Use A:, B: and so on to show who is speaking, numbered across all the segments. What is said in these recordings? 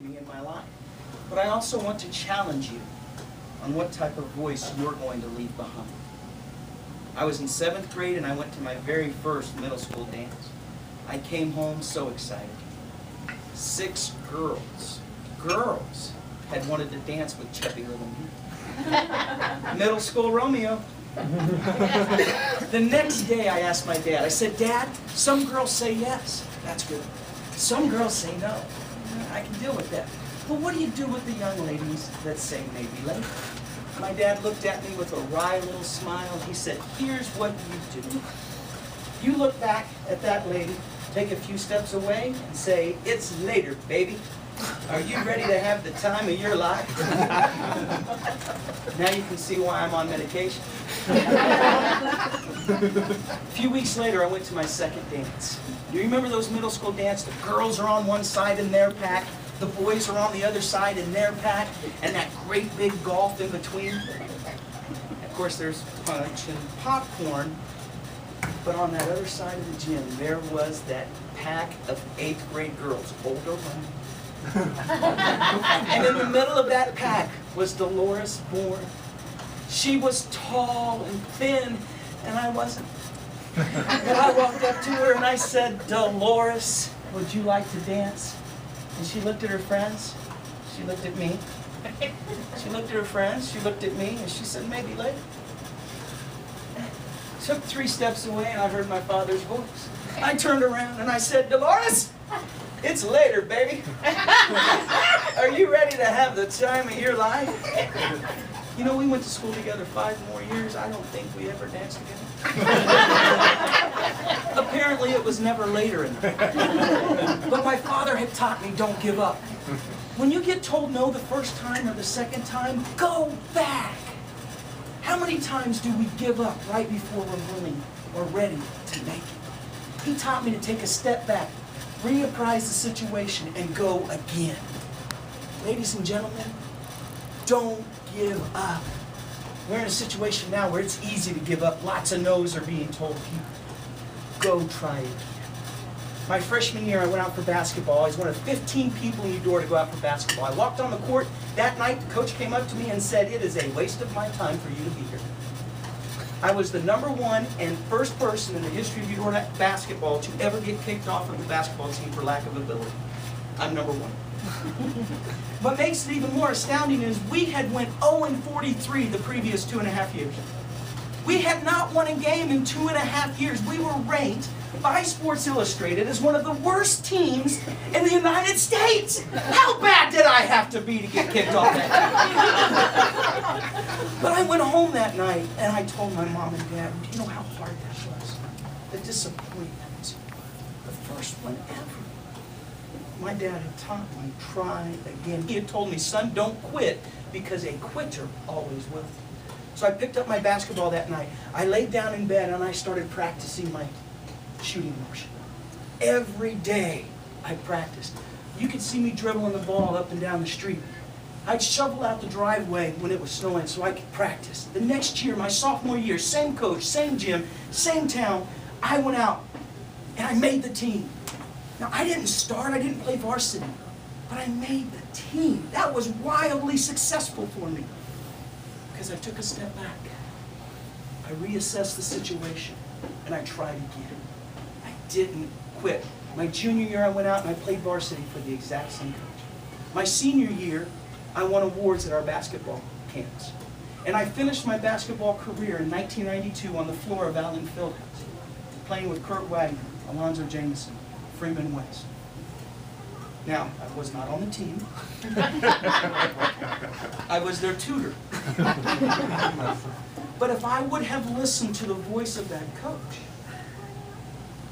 A: me in my life. But I also want to challenge you on what type of voice you're going to leave behind. I was in 7th grade and I went to my very first middle school dance. I came home so excited. 6 girls had wanted to dance with chubby little me. Middle school Romeo. The next day I asked my dad, I said, Dad, some girls say yes. That's good. Some girls say no. I can deal with that. But what do you do with the young ladies that say maybe later? My dad looked at me with a wry little smile. He said, here's what you do. You look back at that lady, take a few steps away, and say, it's later, baby. Are you ready to have the time of your life? Now you can see why I'm on medication. A few weeks later, I went to my second dance. Do you remember those middle school dances? The girls are on one side in their pack, the boys are on the other side in their pack, and that great big gulf in between. Of course, there's punch and popcorn, but on that other side of the gym, there was that pack of 8th grade girls, older women. And in the middle of that pack was Dolores Bourne. She was tall and thin, and I wasn't. And I walked up to her and I said, Dolores, would you like to dance? And she looked at her friends. She looked at me. She looked at her friends. She looked at me, and she said, maybe later. Took 3 steps away, and I heard my father's voice. I turned around and I said, Dolores, it's later, baby. Are you ready to have the time of your life? You know, we went to school together 5 more years. I don't think we ever danced together. Apparently, it was never later in life. But my father had taught me, don't give up. When you get told no the first time or the second time, go back. How many times do we give up right before we're willing or ready to make it? He taught me to take a step back, reapprise the situation, and go again. Ladies and gentlemen, don't give up. We're in a situation now where it's easy to give up. Lots of no's are being told people. Go try it. My freshman year, I went out for basketball. I was one of 15 people in Eudora to go out for basketball. I walked on the court. That night, the coach came up to me and said, it is a waste of my time for you to be here. I was the #1 and first person in the history of Eudora basketball to ever get kicked off of the basketball team for lack of ability. I'm #1. What makes it even more astounding is we had went 0-43 the previous 2.5 years. We had not won a game in 2.5 years. We were ranked by Sports Illustrated as one of the worst teams in the United States. How bad did I have to be to get kicked off that team? But I went home that night and I told my mom and dad, do you know how hard that was? The disappointment. The first one ever. My dad had taught me, try again. He had told me, son, don't quit, because a quitter always will. So I picked up my basketball that night. I laid down in bed and I started practicing my shooting motion. Every day I practiced. You could see me dribbling the ball up and down the street. I'd shovel out the driveway when it was snowing so I could practice. The next year, my sophomore year, same coach, same gym, same town, I went out and I made the team. Now, I didn't start, I didn't play varsity, but I made the team. That was wildly successful for me because I took a step back. I reassessed the situation, and I tried again. I didn't quit. My junior year, I went out and I played varsity for the exact same coach. My senior year, I won awards at our basketball camps. And I finished my basketball career in 1992 on the floor of Allen Fieldhouse, playing with Kurt Wagner, Alonzo Jameson, Freeman West. Now, I was not on the team. I was their tutor. But if I would have listened to the voice of that coach,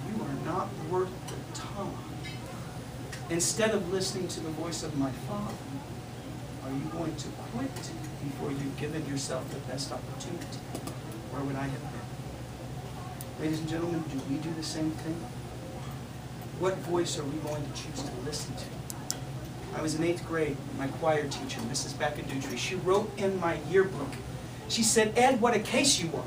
A: you are not worth the time. Instead of listening to the voice of my father, are you going to quit before you've given yourself the best opportunity? Where would I have been? Ladies and gentlemen, do we do the same thing? What voice are we going to choose to listen to? I was in 8th grade. My choir teacher, Mrs. Baccadutri, she wrote in my yearbook, she said, Ed, what a case you are.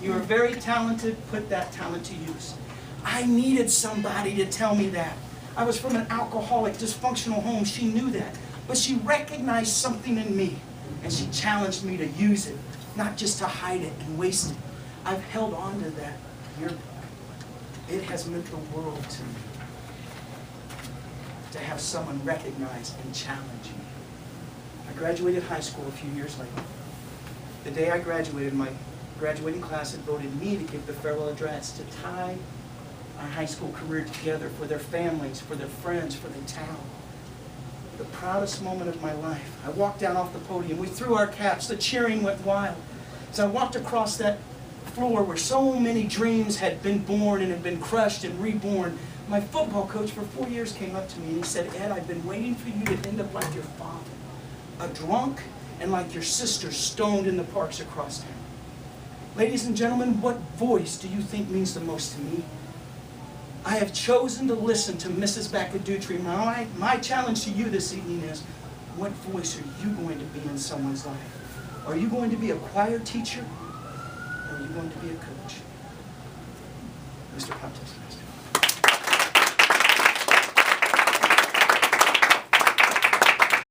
A: You are very talented. Put that talent to use. I needed somebody to tell me that. I was from an alcoholic, dysfunctional home. She knew that. But she recognized something in me, and she challenged me to use it, not just to hide it and waste it. I've held on to that yearbook. It has meant the world to me to have someone recognize and challenge me. I graduated high school a few years later. The day I graduated, my graduating class had voted me to give the farewell address to tie our high school career together for their families, for their friends, for the town. The proudest moment of my life. I walked down off the podium. We threw our caps. The cheering went wild. As I walked across that floor where so many dreams had been born and had been crushed and reborn, my football coach for 4 years came up to me and he said, "Ed, I've been waiting for you to end up like your father, a drunk, and like your sister, stoned in the parks across town." Ladies and gentlemen, what voice do you think means the most to me? I have chosen to listen to Mrs. Baccadutri. My challenge to you this evening is, what voice are you going to be in someone's life? Are you going to be a choir teacher, or are you going to be a coach? Mr. Pontius, Pastor.